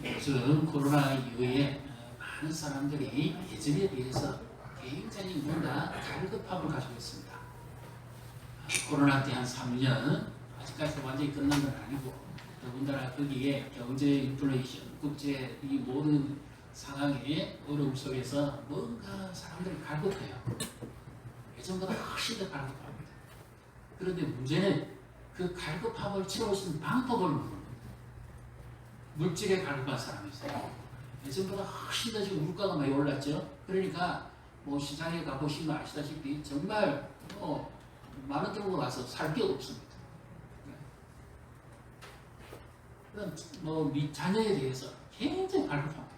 요즘 코로나 이후에 많은 사람들이 예전에 비해서 굉장히 뭔가 갈급함을 가지고 있습니다. 코로나 때 한 3년, 아직까지 완전히 끝난 건 아니고, 더군다나 거기에 경제 인플레이션, 국제 이 모든 상황의 어려움 속에서 뭔가 사람들이 갈급해요. 예전보다 훨씬 더 갈급합니다. 그런데 문제는 그 갈급함을 채울 수 있는 방법을 모르는 거예요. 물질에 갈급한 사람이 있어요. 예전보다 훨씬 더 지금 물가가 많이 올랐죠. 그러니까 뭐 시장에 가보시면 아시다시피 정말 만 원 들고 가서 살 게 없습니다. 자녀에 대해서 굉장히 갈급합니다.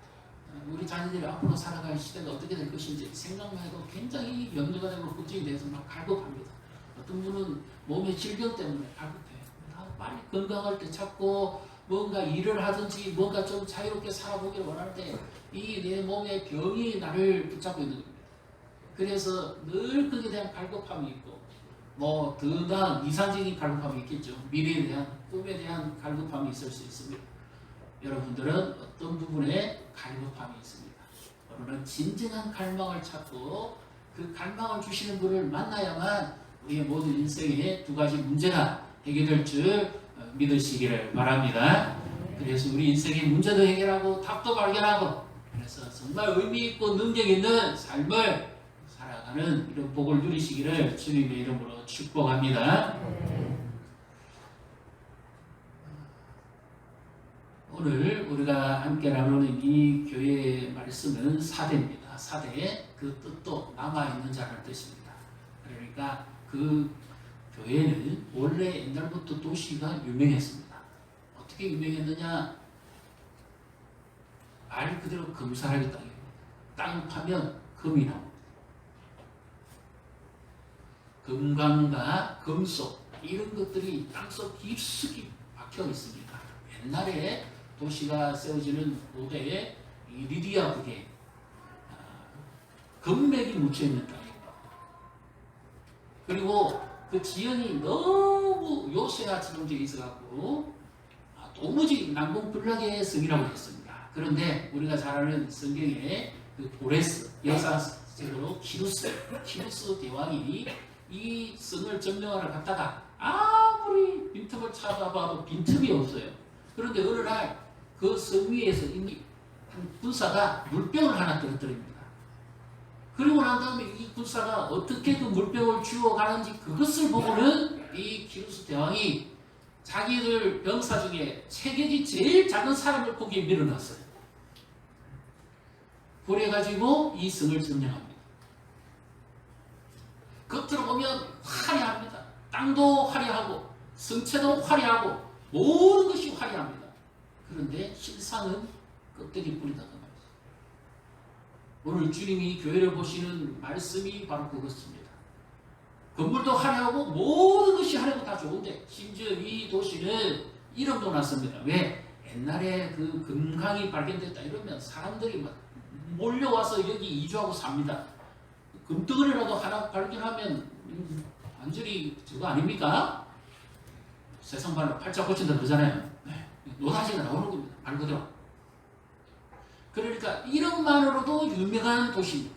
우리 자녀들이 앞으로 살아갈 시대가 어떻게 될 것인지 생각만 해도 굉장히 염려가 되고 걱정이 돼서 막 갈급합니다. 어떤 분은 몸의 질병 때문에 갈급해요. 빨리 건강할 때 찾고 뭔가 일을 하든지 뭔가 좀 자유롭게 살아보기를 원하는데 이 내 몸의 병이 나를 붙잡고 있는 겁니다. 그래서 늘 거기에 대한 갈급함이 있고 더 나은 이상적인 갈급함이 있겠죠. 미래에 대한 꿈에 대한 갈급함이 있을 수 있습니다. 여러분들은 어떤 부분에 갈급함이 있습니다. 여러분은 진정한 갈망을 찾고 그 갈망을 주시는 분을 만나야만 우리의 모든 인생의 두 가지 문제가 해결될 줄 믿으시기를 바랍니다. 그래서 우리 인생의 문제도 해결하고 답도 발견하고 그래서 정말 의미 있고 능력 있는 삶을 살아가는 이런 복을 누리시기를 주님의 이름으로 축복합니다. 오늘 우리가 함께 나누는 이 교회의 말씀은 사대입니다. 사대, 그 뜻도 남아있는 자라는 뜻입니다. 그러니까 그 교회는 원래 옛날부터 도시가 유명했습니다. 어떻게 유명했느냐? 말 그대로 금사라기 땅입니다. 땅 파면 금이 나옵니다. 금강과 금속 이런 것들이 땅속 깊숙이 박혀 있습니다. 옛날에 도시가 세워지는 고대에 이 리디아 북에 금맥이 묻혀있는 땅입니다. 그리고 그 지형이 너무 요새화처럼 되어 있어갖고 도무지 남북불락의 성이라고 했습니다. 그런데 우리가 잘 아는 성경의 그 보레스 역사적으로 키루스 대왕이 이 성을 점령하러 갔다가 아무리 빈틈을 찾아봐도 빈틈이 없어요. 그런데 어느 날 그 성 위에서 이미 한 군사가 물병을 하나 떨어뜨립니다. 그리고 난 다음에 이 군사가 어떻게 그 물병을 쥐어가는지 그것을 보고는 이 키루스 대왕이 자기들 병사 중에 체격이 제일 작은 사람을 거기에 밀어놨어요. 그래가지고 이 성을 점령합니다. 겉으로 보면 화려합니다. 땅도 화려하고 성체도 화려하고 모든 것이 화려합니다. 그런데 실상은 껍데기 뿌리다 그 말이죠. 오늘 주님이 교회를 보시는 말씀이 바로 그것입니다. 건물도 화려하고 모든 것이 화려하고 다 좋은데 심지어 이 도시는 이름도 났습니다. 왜? 옛날에 그 금강이 발견됐다 이러면 사람들이 막 몰려와서 여기 이주하고 삽니다. 금덩어리라도 하나 발견하면 완전히 저거 아닙니까? 세상 발로 팔자 고친다 그러잖아요. 노다지가 나오는 겁니다. 말 그대로. 그러니까 이름만으로도 유명한 도시입니다.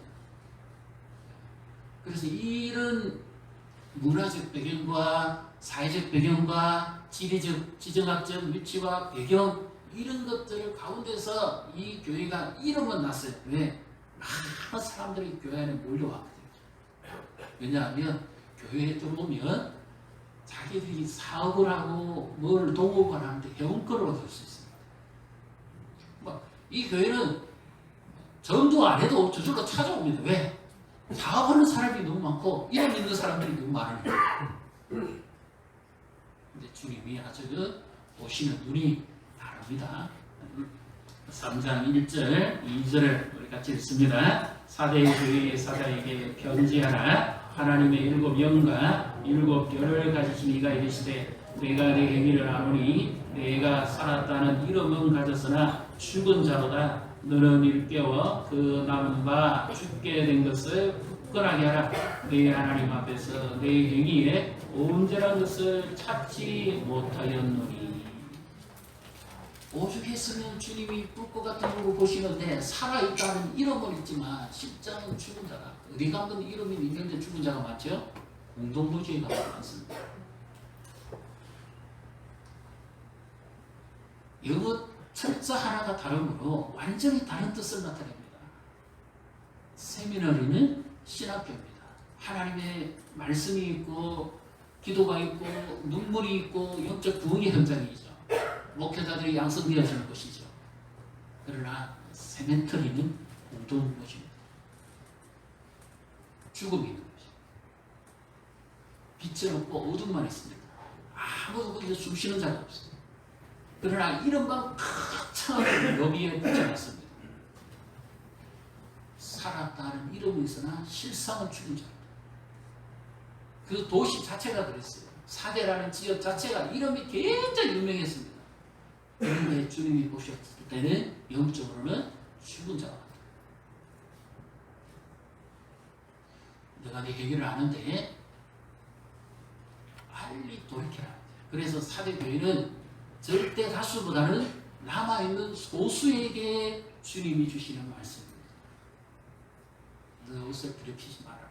그래서 이런 문화적 배경과 사회적 배경과 지리적, 지정학적 위치와 배경 이런 것들 가운데서 이 교회가 이름은 났어요. 왜? 많은 사람들이 교회 안에 몰려왔거든요. 왜냐하면 교회에 들어오면 자기들이 사업을 하고 뭘 동업을 하는데 회원권을 얻을 수 있습니다. 이 교회는 전도 안 해도 저절로 찾아옵니다. 왜? 사업하는 사람이 너무 많고 이름 있는 사람들이 너무 많으니까. 근데 주님이 아주 보시는 눈이 다릅니다. 3장 1절, 2절을 우리 같이 읽습니다. 사대의 교회의 사자에게 편지하라. 하나님의 7 영과 7 별을 가지신 이가 이르시되 내가 내 행위를 아노니 내가 살았다는 이름은 가졌으나 죽은 자보다 너는 일깨워 그 남은 바 죽게 된 것을 굳건하게 하라. 내 하나님 앞에서 내 행위에 온전한 것을 찾지 못하였노니. 오죽했으면 주님이 꿀 것 같은 걸로 보시는데 살아있다는 이름은 있지만 실제는 죽은 자가 어디가 한번 이름이 있는데 죽은 자가 많죠? 공동부주의가 많습니다. 영어 철자 하나가 다르므로 완전히 다른 뜻을 나타냅니다. 세미나리는 신학교입니다. 하나님의 말씀이 있고 기도가 있고 눈물이 있고 영적 부흥의 현장이죠. 목회자들이 양성되어지는 것이죠. 그러나 세멘터리는 공동인 것입니다. 죽음이 있는 것입니다. 빛은 없고 어둠만 있습니다. 아무도 거기서 숨 쉬는 자가 없어요. 그러나 이름만 탁창하게 여기에 붙여놨습니다. 살았다는 이름은 있으나 실상은 죽은 자입니다. 그 도시 자체가 그랬어요. 사대라는 지역 자체가 이름이 굉장히 유명했습니다. 그런데 주님이 보셨을 때는 영적으로는 죽은 자가 같다. 내가 내 해결을 아는데 빨리 돌이켜라. 그래서 사대교회는 절대 다수보다는 남아있는 소수에게 주님이 주시는 말씀입니다. 너 옷을 더럽히지 말아라.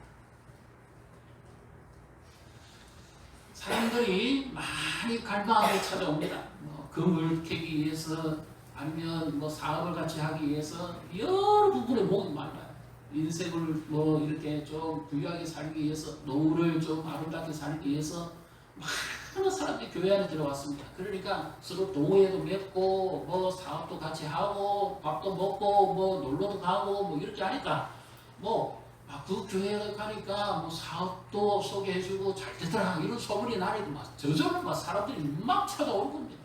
사람들이 많이 갈망하고 찾아옵니다. 금을 캐기 위해서 아니면 사업을 같이 하기 위해서 여러 부분에 목이 말라요. 인생을 이렇게 좀 부유하게 살기 위해서 노후를 좀 아름답게 살기 위해서 많은 사람들이 교회 안에 들어왔습니다. 그러니까 서로 동호회도 맺고 사업도 같이 하고 밥도 먹고 놀러도 가고 이렇게 하니까 그 교회에 가니까 사업도 소개해주고 잘 되더라 이런 소문이 나니까 저절로 사람들이 막 찾아올 겁니다.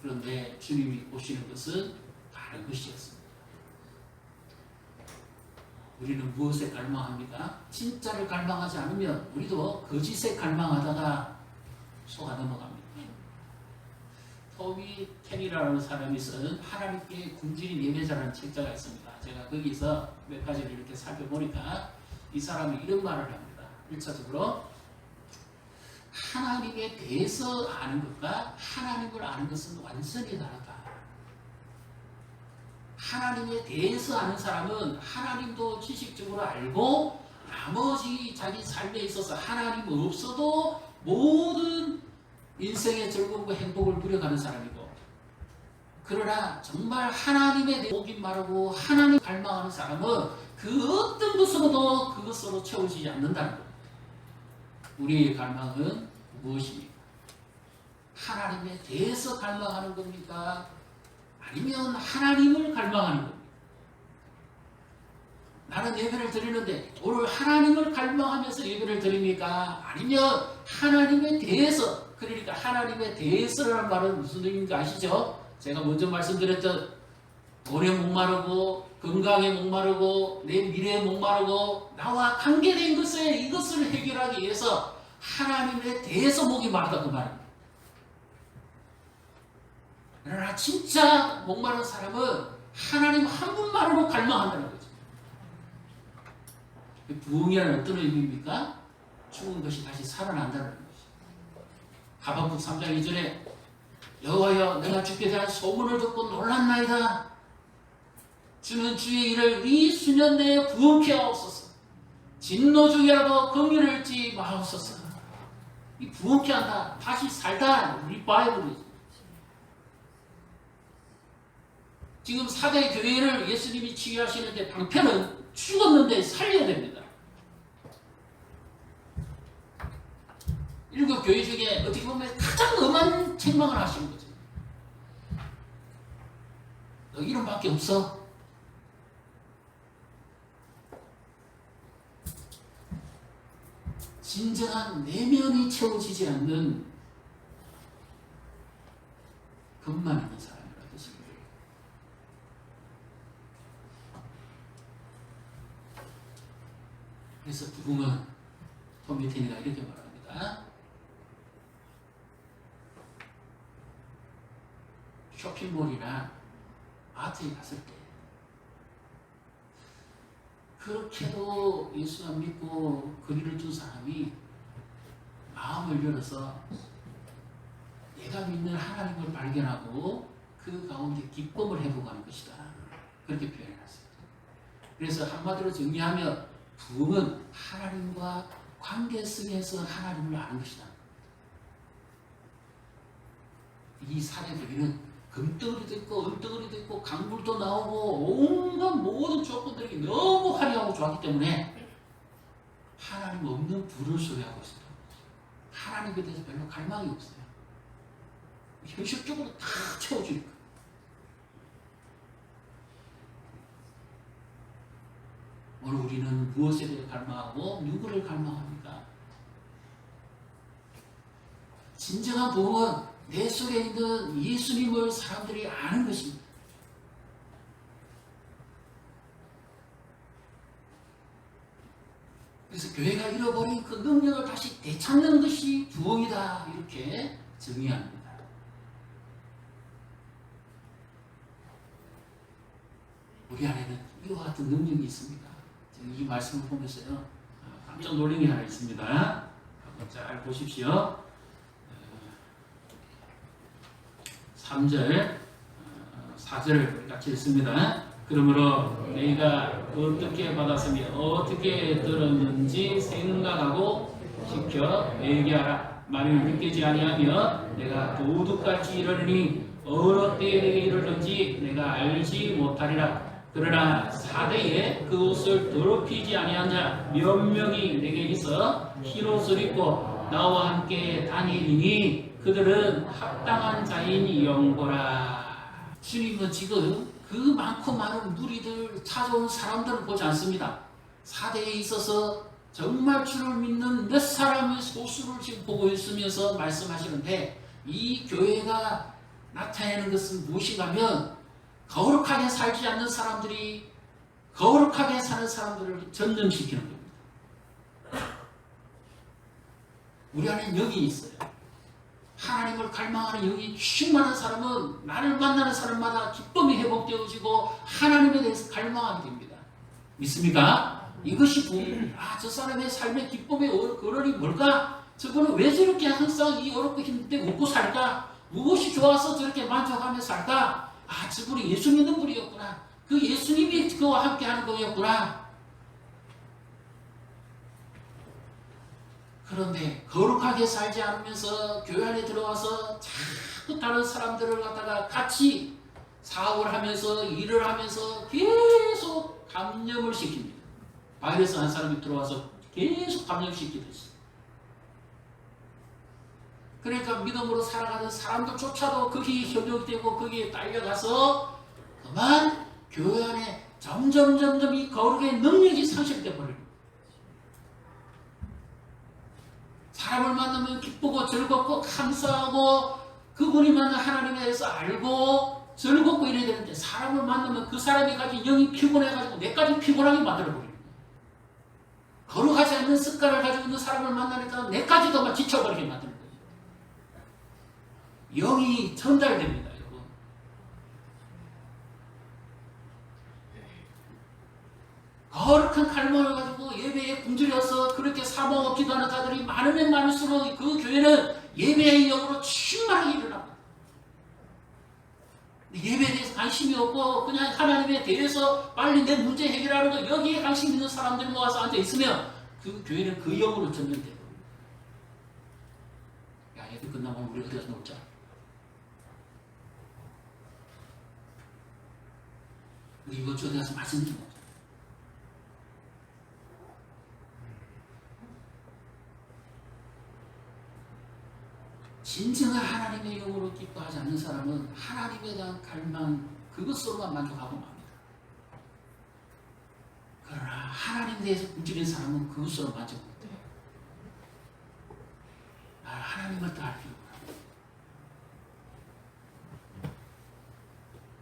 그런데 주님이 오시는 것은 다른 것이었습니다. 우리는 무엇에 갈망합니까? 진짜를 갈망하지 않으면 우리도 거짓에 갈망하다가 속아 넘어갑니다. 토미 테니라는 사람이 쓴 하나님께 굶주린 예배자라는 책자가 있습니다. 제가 거기서 몇 가지를 이렇게 살펴보니까 이 사람이 이런 말을 합니다. 1차적으로 하나님에 대해서 아는 것과 하나님을 아는 것은 완전히 다르다. 하나님에 대해서 아는 사람은 하나님도 지식적으로 알고 나머지 자기 삶에 있어서 하나님 없어도 모든 인생의 즐거움과 행복을 누려가는 사람이고, 그러나 정말 하나님에 대해 목이 마르고 하나님 갈망하는 사람은 그 어떤 것으로도 그것으로 채워지지 않는다는 겁니다. 우리의 갈망은 무엇입니까? 하나님에 대해서 갈망하는 겁니까? 아니면 하나님을 갈망하는 겁니다. 나는 예배를 드리는데 오늘 하나님을 갈망하면서 예배를 드립니까? 아니면 하나님에 대해서, 그러니까 하나님에 대해서라는 말은 무슨 의미인지 아시죠? 제가 먼저 말씀드렸던 돈에 목마르고 건강에 목마르고 내 미래에 목마르고 나와 관계된 것에 이것을 해결하기 위해서 하나님에 대해서 목이 마르다 그 말입니다. 그러나 진짜 목마른 사람은 하나님 한 분만으로 갈망한다는 거죠. 부흥이라는 어떤 의미입니까? 죽은 것이 다시 살아난다는 것이죠. 하박국 3장 2절에 여호와여 내가 주께 대한 소문을 듣고 놀랐나이다. 주는 주의 일을 이 수년 내에 부흥케 하옵소서. 진노 중이라도 긍휼을 잊지 마옵소서. 이 부흥케 한다. 다시 살다. 리바이벌이죠. 지금 4대 교회를 예수님이 치유하시는데 방편은 죽었는데 살려야 됩니다. 7 교회 중에 어떻게 보면 가장 엄한 책망을 하시는 거죠. 너 이름밖에 없어. 진정한 내면이 채워지지 않는 겉만 있는 사람이라는 뜻입니다. 그래서 부흥은 토미 테니가 이렇게 말합니다. 쇼핑몰이나 마트에 갔을 때 그렇게도 예수 안 믿고 거리를 둔 사람이 마음을 열어서 내가 믿는 하나님을 발견하고 그 가운데 기쁨을 회복하는 것이다. 그렇게 표현해놨습니다. 그래서 한마디로 정리하면 부흥은 하나님과 관계 속에서 하나님을 아는 것이다. 이 사례들은 금덩어리도 있고 은덩어리도 있고 강물도 나오고 온갖 모든 조건들이 너무 화려하고 좋았기 때문에 하나님 없는 불을 소유하고 있습니다. 하나님에 대해서 별로 갈망이 없어요. 현실적으로 다 채워주니까. 오늘 우리는 무엇에 대해 갈망하고 누구를 갈망합니까? 진정한 부흥은 내 속에 있는 예수님을 사람들이 아는 것입니다. 그래서 교회가 잃어버린 그 능력을 다시 되찾는 것이 부흥이다. 이렇게 정의합니다. 우리 안에는 이와 같은 능력이 있습니다. 이 말씀을 보면서요, 깜짝 놀란 게 하나 있습니다. 한번 잘 보십시오. 3절, 4절 같이 읽습니다. 그러므로 너희가 어떻게 받았으며 어떻게 들었는지 생각하고 지켜 얘기하라. 만일 믿기지 아니하며 내가 도둑같이 이르니 어느 때에 내게 이르는지 내가 알지 못하리라. 그러나 사대에 그 옷을 더럽히지 아니한 자 몇 명이 내게 있어 흰옷을 입고 나와 함께 다니니 그들은 합당한 자인 영고라. 주님은 지금 그 많고 많은 무리들 찾아온 사람들을 보지 않습니다. 사대에 있어서 정말 주를 믿는 몇 사람의 소수를 지금 보고 있으면서 말씀하시는데, 이 교회가 나타내는 것은 무엇인가 하면 거룩하게 살지 않는 사람들이 거룩하게 사는 사람들을 전념시키는 겁니다. 우리 안에 영이 있어요. 하나님을 갈망하는 영이 충만한 사람은 나를 만나는 사람마다 기쁨이 회복되어지고 하나님에 대해서 갈망하게 됩니다. 믿습니까? 이것이 부흥입니다. 저 사람의 삶의 기쁨의 근원이 뭘까? 저분은 왜 저렇게 항상 이 어렵고 힘든데 웃고 살까? 무엇이 좋아서 저렇게 만족하며 살까? 저분이 예수 믿는 분이었구나. 그 예수님이 그와 함께 하는 거였구나. 그런데 거룩하게 살지 않으면서 교회 안에 들어와서 자꾸 다른 사람들을 갖다가 같이 사업을 하면서 일을 하면서 계속 감염을 시킵니다. 바이러스 한 사람이 들어와서 계속 감염시키듯이. 그러니까 믿음으로 살아가는 사람들조차도 거기에 현혹되고 거기에 딸려가서 그만 교회 안에 점점 이 거룩의 능력이 상실돼 버립니다. 사람을 만나면 기쁘고 즐겁고 감사하고 그분이 만난 하나님에 대해서 알고 즐겁고 이래야 되는데, 사람을 만나면 그 사람이 가진 영이 피곤해가지고 내까지 피곤하게 만들어버립니다. 거룩하지 않는 습관을 가지고 있는 사람을 만나니까 내까지도 막 지쳐버리게 만드는 거예요. 영이 전달됩니다, 여러분. 거룩한 갈망을 가지고 예배에 굶주려서 그렇게 사모하고 기도하는 자들이 많으면 많을수록 그 교회는 예배의 영으로 충만하게 일어납니다. 예배에 대해서 관심이 없고 그냥 하나님에 대해서 빨리 내 문제 해결하는 거 여기에 관심 있는 사람들 모아서 앉아있으면 그 교회는 그 영으로 전면돼요. 야, 예배 끝나면 우리 어디 가서 놀자. 우리 이번 주에 가서 말씀 좀 먹자. 진정한 하나님의 영으로 기뻐하지 않는 사람은 하나님에 대한 갈망 그것으로만 만족하고 맙니다. 그러나 하나님에 대해서 움직이는 사람은 그것으로 만족 못해요. 하나님을 더 알 필요가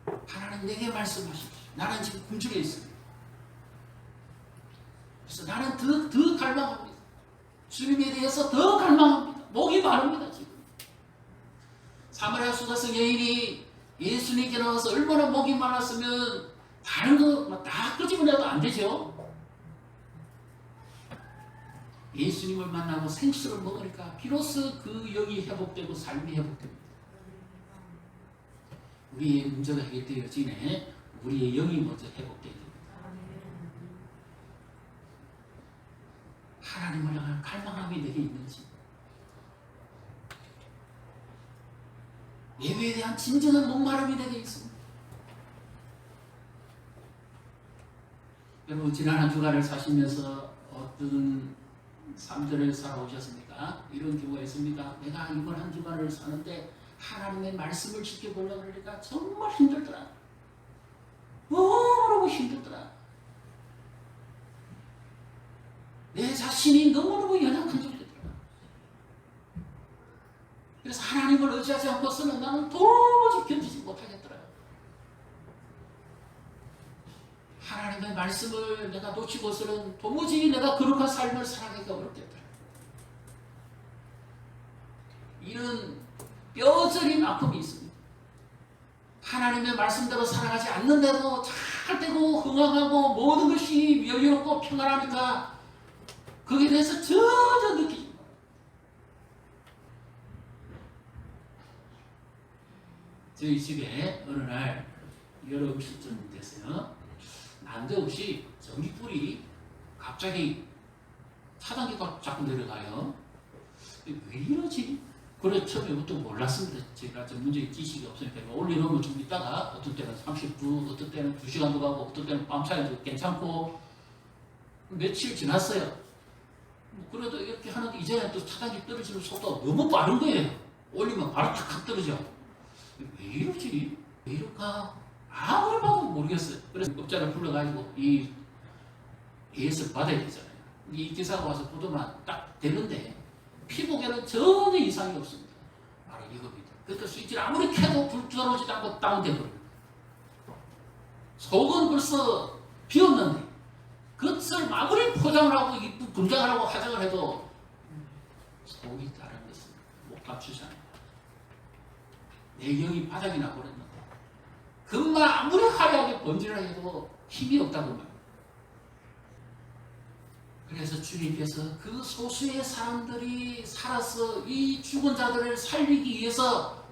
없어요. 하나님 내게 말씀하십시오. 나는 지금 굶주려 있습니다. 그래서 나는 더 갈망합니다. 주님에 대해서 더 갈망합니다. 목이 마릅니다. 지금 사마리아 수가성 여인이 예수님께 나와서 얼마나 목이 많았으면 다른 거 다 끄집어내도 안 되죠. 예수님을 만나고 생수를 먹으니까 비로소 그 영이 회복되고 삶이 회복됩니다. 우리의 문제가 해결되어지네 우리의 영이 먼저 회복되어야 됩니다. 하나님을 향한 갈망함이 내게 있는지, 예배에 대한 진정한 목마름이 내게 있습니다. 여러분 지난 한 주간을 사시면서 어떤 삶들을 살아오셨습니까? 이런 경우가 있습니다. 내가 이번 한 주간을 사는데 하나님의 말씀을 지켜보려고 그러니까 정말 힘들더라. 너무너무 힘들더라. 내 자신이 너무너무 연약한 존재더라. 그래서 하나님을 의지하지 않고서는 나는 도무지 견디지 못하겠더라. 하나님의 말씀을 내가 놓치고서는 도무지 내가 거룩한 삶을 살아가기가 어렵겠더라. 이런 뼈저린 아픔이 있습니다. 하나님의 말씀대로 살아가지 않는데도 잘 되고 흥황하고 모든 것이 여유롭고 평안하니까 거기에 대해서 전혀 느끼지 못합니다. 저희 집에 어느 날 여름 시즌 됐어요. 난데없이 전기불이 갑자기 차단기가 자꾸 내려가요. 왜 이러지? 그래 처음에부터 몰랐습니다. 제가 전문적인 지식이 없으니까 올려놓으면 좀 있다가 어떤 때는 30분, 어떤 때는 2시간도 가고 어떤 때는 밤사이도 괜찮고 며칠 지났어요. 그래도 이렇게 하는데 이제는 또 차단기 떨어지는 속도가 너무 빠른 거예요. 올리면 바로 탁 떨어져. 왜 이러지? 왜 이럴까? 아무리 봐도 모르겠어요. 그래서 업자를 불러가지고 이 AS 받아야 되잖아요. 이 기사가 와서 보더만 딱 되는데 피복에는 전혀 이상이 없습니다. 바로 이겁니다. 그러니까 스위치를 아무리 켜도 불 들어오지도 않고 다운되버려요. 속은 벌써 비었는데 그것을 아무리 포장을 하고 이쁜 분장을 하고 화장을 해도 속이 다른 것을 못 감추잖아요. 내 영이 바닥이 나버렸는데 그것만 아무리 화려하게 번지를 해도 힘이 없다고 말합니다. 그래서 주님께서 그 소수의 사람들이 살아서 이 죽은 자들을 살리기 위해서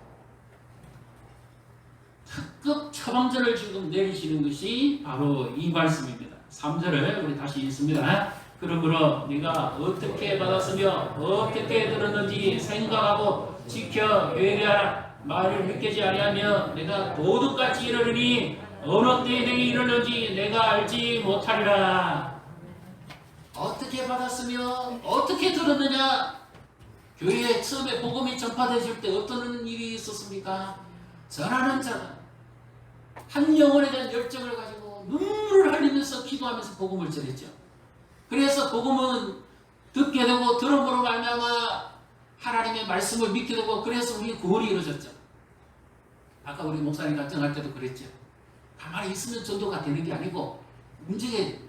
특급 처방전을 지금 내리시는 것이 바로 이 말씀입니다. 3절을 우리 다시 읽습니다. 그러므로 네가 어떻게 받았으며 어떻게 들었는지 생각하고 지켜 회개하라. 말을 믿기지 아니하며 내가 도둑같이 이르르니 어느 때에 내게 이르는지 내가 알지 못하리라. 어떻게 받았으며 어떻게 들었느냐? 교회에 처음에 복음이 전파되실 때 어떤 일이 있었습니까? 전하는 자가 한 영혼에 대한 열정을 가지고 눈물을 흘리면서 기도하면서 복음을 전했죠. 그래서 복음은 듣게 되고 들음으로 말미암아 하나님의 말씀을 믿게 되고 그래서 우리 구원이 이루어졌죠. 아까 우리 목사님 간증할 때도 그랬죠. 가만히 있으면 전도가 되는 게 아니고 움직여야 돼요.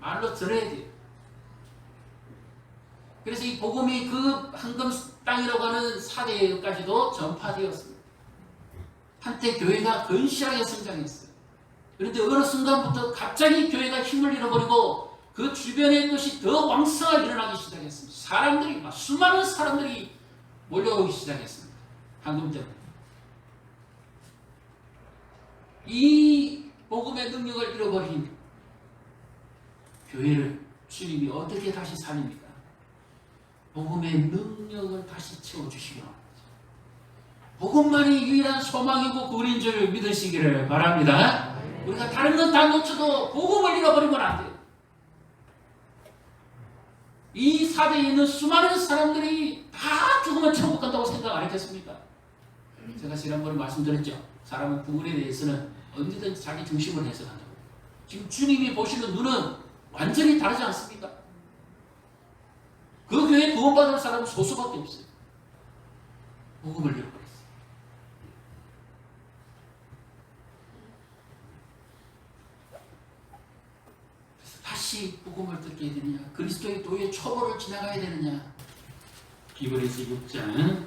말로 전해야 돼요. 그래서 이 복음이 그 황금 땅이라고 하는 사대까지도 전파되었습니다. 한때 교회가 건실하게 성장했어요. 그런데 어느 순간부터 갑자기 교회가 힘을 잃어버리고 그 주변의 것이 더 왕성하게 일어나기 시작했습니다. 사람들이 수많은 사람들이 몰려오기 시작했습니다. 황금 때문에. 이 복음의 능력을 잃어버린 교회를 주님이 어떻게 다시 살립니까? 복음의 능력을 다시 채워주시기 바랍니다. 복음만이 유일한 소망이고 구원인 줄 믿으시기를 바랍니다. 우리가 다른 건 다 놓쳐도 복음을 잃어버리면 안 돼요. 이 사대에 있는 수많은 사람들이 다 죽으면 천국 간다고 생각 안 했겠습니까? 제가 지난번에 말씀드렸죠. 사람은 구원에 대해서는 언제든지 자기 중심을 해석한다고. 지금 주님이 보시는 눈은 완전히 다르지 않습니까? 그 교회에 구원받은 사람은 소수밖에 없어요. 복음을 잃어버렸어요. 그래서 다시 복음을 듣게 되느냐, 그리스도의 도의 초보를 지나가야 되느냐. 히브리서 6장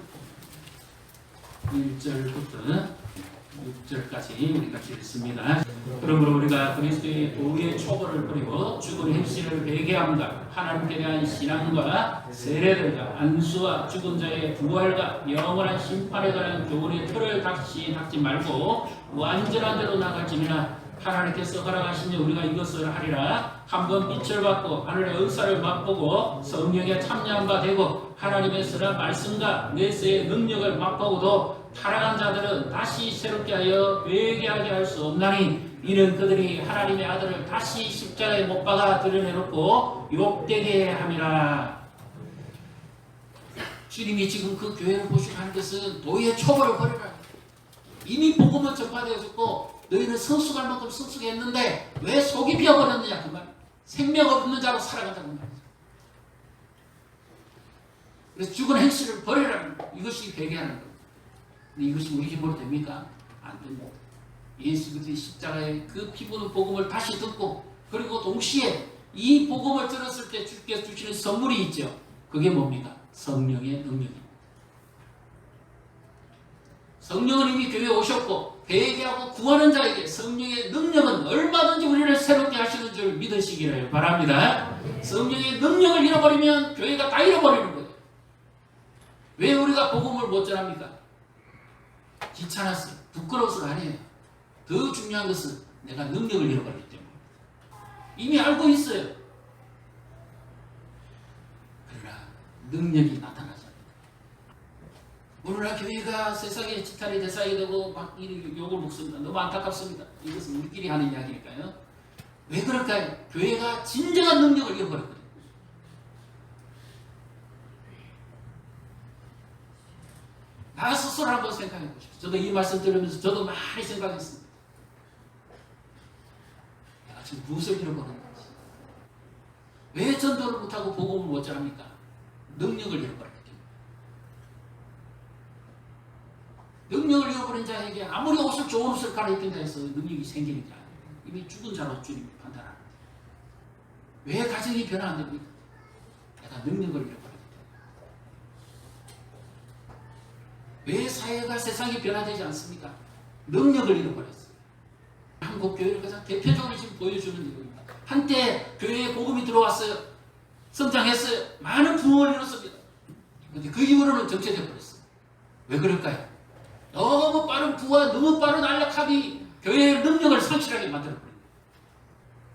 1절부터 6절까지 우리 같이 읽습니다. 그러므로 우리가 그리스도의 도의 초보를 버리고 죽은 행실을 회개함과 하나님께 대한 신앙과 세례들과 안수와 죽은 자의 부활과 영원한 심판에 관한 교훈의 틀을 닥지 말고 완전한 대로 나갈지니라. 하나님께서 허락하시니 우리가 이것을 하리라. 한번 빛을 받고 하늘의 은사를 맛보고 성령에 참여한 바 되고 하나님의 선한 말씀과 내세의 능력을 맛보고도 타락한 자들은 다시 새롭게 하여 회개하게 할 수 없나니 이는 그들이 하나님의 아들을 다시 십자가에 못 박아 드러내놓고 욕되게 함이라. 주님이 지금 그 교회를 보시고 하는 것은 도의 초보를 버리라. 이미 복음은 전파되어졌고 너희는 성숙할 만큼 성숙했는데 왜 속이 비어버렸느냐 그 말. 생명 없는 자로 살아간다고 말이죠. 그래서 죽은 행실을 버리라는 것. 이것이 회개하는 것. 근데 이것이 우리 힘으로 됩니까? 안 됩니다. 예수 그리스도의 십자가의 그 피부는 복음을 다시 듣고 그리고 동시에 이 복음을 들었을 때 주께서 주시는 선물이 있죠. 그게 뭡니까? 성령의 능력입니다. 성령은 이미 교회에 오셨고 회개하고 구하는 자에게 성령의 능력은 얼마든지 우리를 새롭게 하시는 줄 믿으시기를 바랍니다. 성령의 능력을 잃어버리면 교회가 다 잃어버리는 거예요. 왜 우리가 복음을 못 전합니까? 귀찮았어요. 부끄러워서가 아니에요. 더 중요한 것은 내가 능력을 잃어버렸기 때문에. 이미 알고 있어요. 그러나 능력이 나타나지 않는다. 오늘날 교회가 세상의 지탄의 대상이 되고 막 욕을 먹습니다. 너무 안타깝습니다. 이것은 우리끼리 하는 이야기니까요. 왜 그럴까요? 교회가 진정한 능력을 잃어버렸거든요. 나 스스로 한번 생각해 보십시오. 저도 이 말씀 들으면서 저도 많이 생각했습니다. 내가 지금 무엇을 잃어버린 건지. 왜 전도를 못하고 복음을 못 전합니까? 능력을 잃어버렸기 때문에. 능력을 잃어버린 자에게 아무리 옷을 좋은 옷을 갈아입힌다 해서 능력이 생기는 게 아니에요. 이미 죽은 자로 주님이 판단하는데. 왜 가정이 변화 안 됩니까? 내가 능력을 잃어버렸기 때문에. 왜 사회가 세상이 변화되지 않습니까? 능력을 잃어버렸어요. 한국 교회를 가장 대표적으로 지금 보여주는 이유입니다. 한때 교회에 복음이 들어왔어요. 성장했어요. 많은 부흥을 이뤘습니다. 그런데 그 이후로는 정체되어 버렸어요. 왜 그럴까요? 너무 빠른 부와 너무 빠른 안락함이 교회의 능력을 상실하게 만들어버립니다.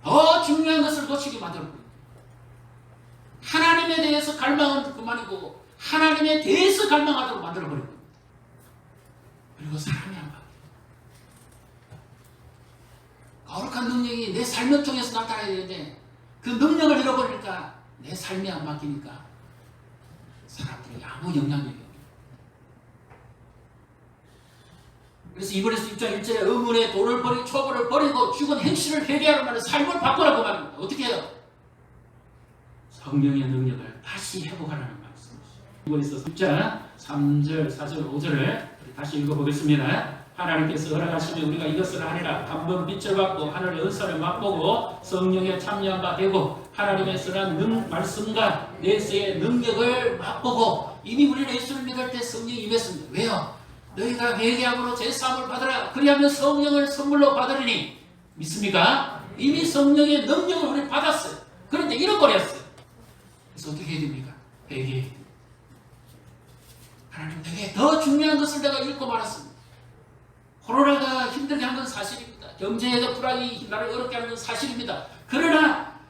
더 중요한 것을 놓치게 만들어버립니다. 하나님에 대해서 갈망은 그만이고 하나님에 대해서 갈망하도록 만들어버립니다. 그리고 사람이 안 바뀌어요. 거룩한 능력이 내 삶을 통해서 나타나야 되는데 그 능력을 잃어버리니까 내 삶이 안 바뀌니까 사람들이 아무 영향력이 없어요. 그래서 이번에서 6장 1절에 의문의 도를 버리고 초보를 버리고 죽은 행실을 회개하는 말은 삶을 바꾸라고 말합니다. 어떻게 해요? 성령의 능력을 다시 회복하라는 말씀이죠. 이번에서 6장 3절, 4절, 5절을 다시 읽어보겠습니다. 하나님께서 허락하시면 우리가 이것을 하리라. 한번 빛을 받고 하늘의 은사를 맛보고 성령에 참여한 바 되고 하나님의 선한 말씀과 내세의 능력을 맛보고 이미 우리는 예수를 믿을 때 성령이 임했습니다. 왜요? 너희가 회개함으로 제사함을 받으라. 그리하면 성령을 선물로 받으리니 믿습니까? 이미 성령의 능력을 우리 받았어요. 그런데 잃어버렸어요. 그래서 어떻게 해야 됩니까? 회개. 하나님 내게 더 중요한 것을 내가 잃고 말았습니다. 코로나가 힘들게 한 건 사실입니다. 경제가 불황이 나를 어렵게 하는 건 사실입니다. 그러나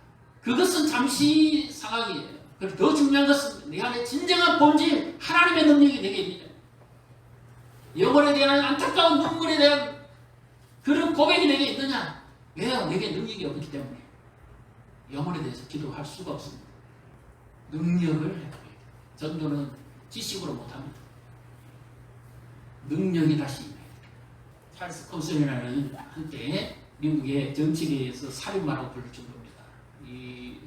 그것은 잠시 상황이에요. 그리고 더 중요한 것은 내 안에 진정한 본질 하나님의 능력이 내게 있느냐. 영혼에 대한 안타까운 눈물에 대한 그런 고백이 내게 있느냐. 왜요? 내게 능력이 없기 때문에 영혼에 대해서 기도할 수가 없습니다. 능력을 해야 돼요. 전도는 지식으로 못합니다. 능력이 다시 임해야 돼요. 찰스 콤슨이라는 한때 미국의 정치계에서 살인마라고 부를 정도입니다. 이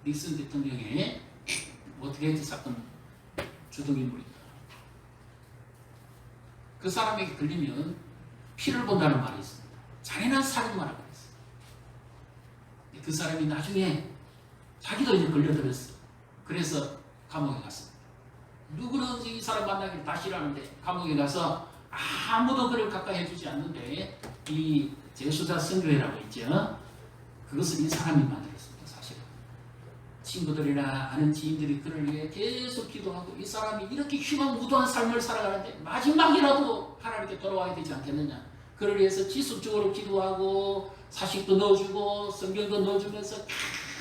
닉슨 대통령의 워터게이트 사건 주동인물입니다. 그 사람에게 걸리면 피를 본다는 말이 있습니다. 잔인한 살인마라고 했어요. 그 사람이 나중에 자기도 이제 걸려들었어요. 그래서 감옥에 갔습니다. 누구는 이 사람 만나기를 다 싫어하는데 감옥에 가서 아무도 그를 가까이 해주지 않는데 이 제수자 선교회라고 있죠. 그것을 이 사람이 만들었습니다. 사실은 친구들이나 아는 지인들이 그를 위해 계속 기도하고 이 사람이 이렇게 희망무도한 삶을 살아가는데 마지막이라도 하나님께 돌아와야 되지 않겠느냐. 그를 위해서 지속적으로 기도하고 사식도 넣어주고 성경도 넣어주면서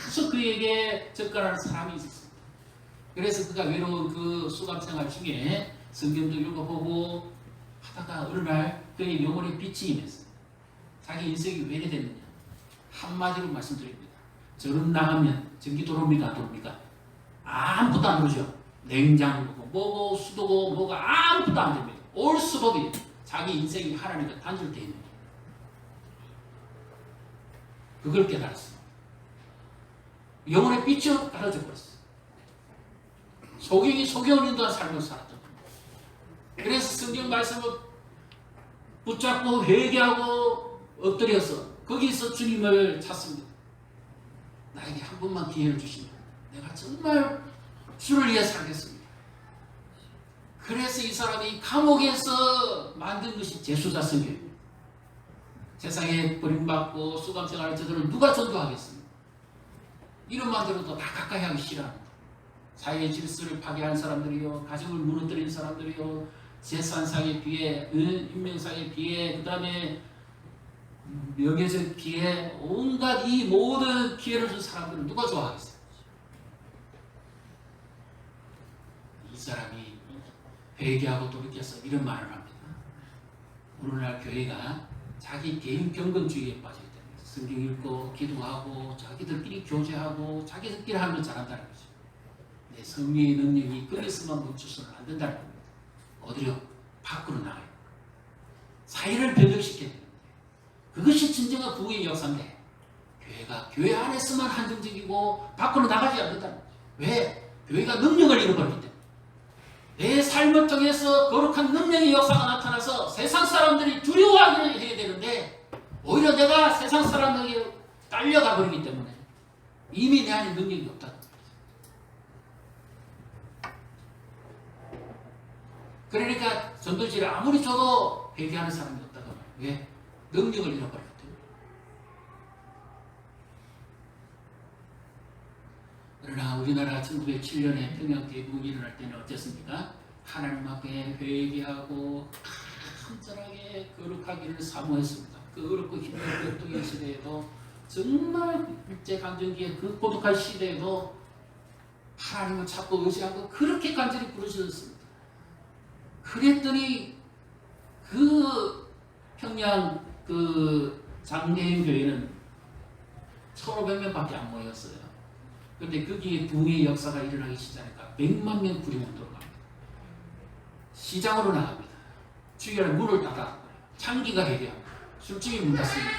계속 그에게 접근하는 사람이 있었습니다. 그래서 그가 외로운 그 수감생활 중에 성경도 읽어보고 하다가 어느 날 그의 영혼의 빛이 임했어요. 자기 인생이 왜 이래 됐느냐. 한마디로 말씀드립니다. 저런 나가면 전기 들어옵니까? 안 들어옵니까? 아무것도 안 들어오죠. 냉장고고 뭐고 수도고 뭐가 아무것도 안 됩니다. 올 수법이 자기 인생이 하나님과 단절되어 있는 거예요. 그걸 깨달았어요. 영혼의 빛이 가려져 버렸어요. 소경이 소경을 인도한 삶을 살았던 겁니다. 그래서 성경 말씀을 붙잡고 회개하고 엎드려서 거기서 주님을 찾습니다. 나에게 한 번만 기회를 주시면 내가 정말 주를 위해 살겠습니다. 그래서 이 사람이 감옥에서 만든 것이 제수자 선교입니다. 세상에 버림받고 수감생활을 저들을 누가 전도하겠습니까? 이름만 들어도 다 가까이 하기 싫어합니다. 사회의 질서를 파괴한 사람들이요, 가정을 무너뜨린 사람들이요, 재산상의 비해, 인명상의 비해, 그 다음에 명예적 기회, 온갖 이 모든 기회를 준 사람들을 누가 좋아하겠어요? 이 사람이 회개하고 돌이켜서 이런 말을 합니다. 오늘날 교회가 자기 개인 경건주의에 빠지기 때문에 성경 읽고 기도하고 자기들끼리 교제하고 자기들끼리 하는 걸 잘한다는 거죠. 내 성령의 능력이 거기서만 멈춰서는 안 된다는 겁니다. 어디로? 밖으로 나가요. 사회를 변혁시켜야 됩니다. 그것이 진정한 부흥의 역사인데 교회가 교회 안에서만 한정적이고 밖으로 나가지 않는다는 거죠. 왜? 교회가 능력을 잃어버리기 때문에. 내 삶을 통해서 거룩한 능력의 역사가 나타나서 세상 사람들이 두려워하게 해야 되는데 오히려 내가 세상 사람에게 딸려가 버리기 때문에 이미 내 안에 능력이 없다는 거죠. 그러니까 전도지를 아무리 줘도 회개하는 사람이 없다고 말해요. 왜? 능력을 잃어버렸기 때문에. 그러나 우리나라 1907년에 평양 대부흥이 일어날 때는 어땠습니까? 하나님 앞에 회개하고 간절하게 거룩하기를 사모했습니다. 그 어렵고 힘든 격동의 시대에도 정말 일제강점기의 그 고독한 시대에도 하나님을 찾고 의지하고 그렇게 간절히 부르셨습니다. 그랬더니 그 평양 그 장례인 교회는 1,500명밖에 안 모였어요. 그런데 거기에 부흥의 역사가 일어나기 시작하니까 100만 명 구리문도로 갑니다. 시장으로 나갑니다. 주일날 문을 닫아 창기가 회개합니다. 술집이 문 닫습니다.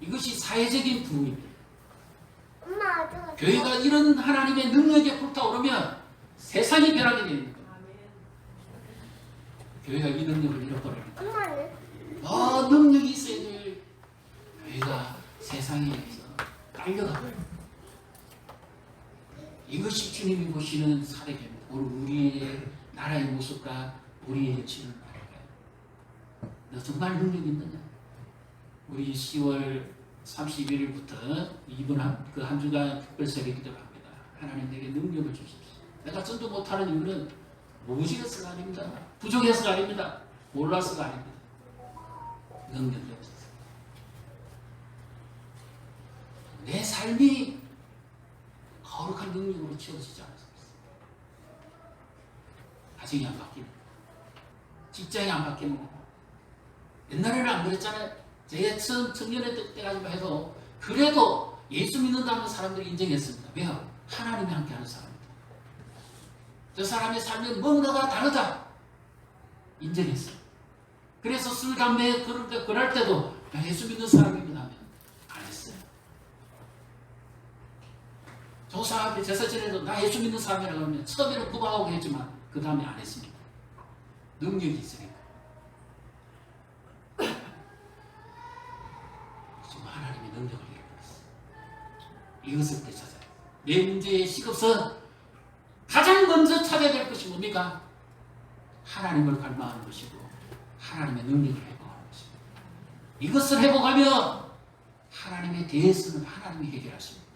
이것이 사회적인 부흥입니다. 교회가 이런 하나님의 능력에 불타오르면 세상이 변하게 됩니다. 교회가 이 능력을 잃어버립니다. 능력이 있어야 될 교회가 세상에 의해서 깔려가버립니다. 이것이 주님이 보시는 사례입니다. 우리의 나라의 모습과 우리의 여치는 말일까요? 너 정말 능력이 있느냐? 우리 10월 31일부터 이번 한 주간 특별 새벽 기도를 합니다. 하나님 내게 능력을 주십시오. 내가 전도 못하는 이유는 무지해서가 아닙니다. 부족해서가 아닙니다. 몰라서가 아닙니다. 능력이 없어서. 내 삶이 거룩한 능력으로 채워지지 않아서 가정이 안 바뀌는 거예요. 직장이 안 바뀌는 거예요. 옛날에는 안 그랬잖아요. 제 처음 청년회 때까지만 해도 그래도 예수 믿는다는 사람들이 인정했습니다. 왜요? 하나님이 함께하는 사람입니다. 저 사람의 삶은 뭔가가 다르다 인정했어요. 그래서 술, 담배 그럴 때도 예수 믿는 사람입니다 하면 안 했어요. 조사 앞에 제사 지내도 나 예수 믿는 사람이라고 하면 처음에는 구박하고 했지만 그 다음에 안 했습니다. 능력이 있으니까. 지금 하나님의 능력을 잃어버렸어요. 이것을 되찾아요. 내 문제의 시급선 가장 먼저 찾아야 될 무엇입니까? 하나님을 갈망하는 것이고 하나님의 능력을 회복하는 것입니다. 이것을 회복하면 하나님에 대해서는 하나님이 해결하십니다.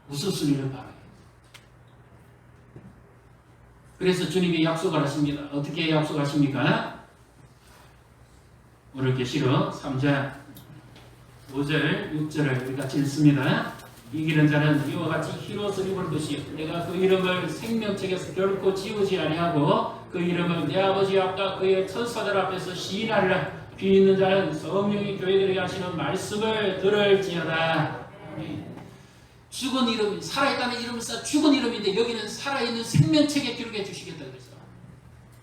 우선순위를 바라요. 그래서 주님이 약속을 하십니다. 어떻게 약속하십니까? 오늘 계시록 3장 5절 6절을 우리 같이 읽습니다. 이기는 자는 이와 같이 흰옷을 입을 것이요 내가 그 이름을 생명책에서 결코 지우지 아니하고 그 이름을 내 아버지 앞과 그의 천사들 앞에서 시인하리라. 귀 있는 자는 성령이 교회들에게 하시는 말씀을 들을지어다. 죽은 이름, 살아있다는 이름을 써 죽은 이름인데 여기는 살아있는 생명책에 기록해 주시겠다 그래서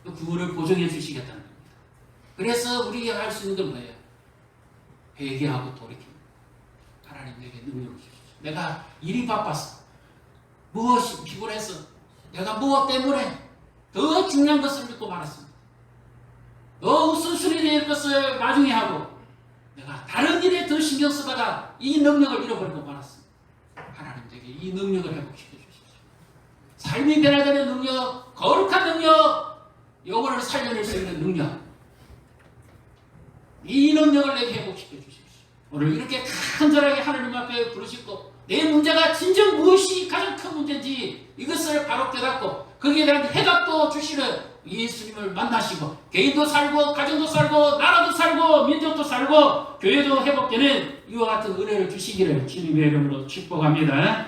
그 구원을 보증해 주시겠다는 겁니다. 그래서 우리가 할 수 있는 건 뭐예요? 회개하고 돌이킵니다. 하나님 내게 능력을 주십시오. 내가 일이 바빠서 무엇이 피곤해서 내가 무엇 때문에 더 중요한 것을 믿고 말았습니다. 더 우선순위 될 것을 나중에 하고 내가 다른 일에 더 신경 쓰다가 이 능력을 잃어버리고 말았습니다. 하나님 내게 이 능력을 회복시켜 주십시오. 삶이 변화되는 능력, 거룩한 능력, 영혼을 살려낼 수 있는 능력, 이 능력을 내게 회복시켜 주십시오. 오늘 이렇게 간절하게 하나님 앞에 부르시고 내 문제가 진정 무엇이 가장 큰 문제인지 이것을 바로 깨닫고 거기에 대한 해답도 주시는 예수님을 만나시고 개인도 살고 가정도 살고 나라도 살고 민족도 살고 교회도 회복되는 이와 같은 은혜를 주시기를 주님의 이름으로 축복합니다.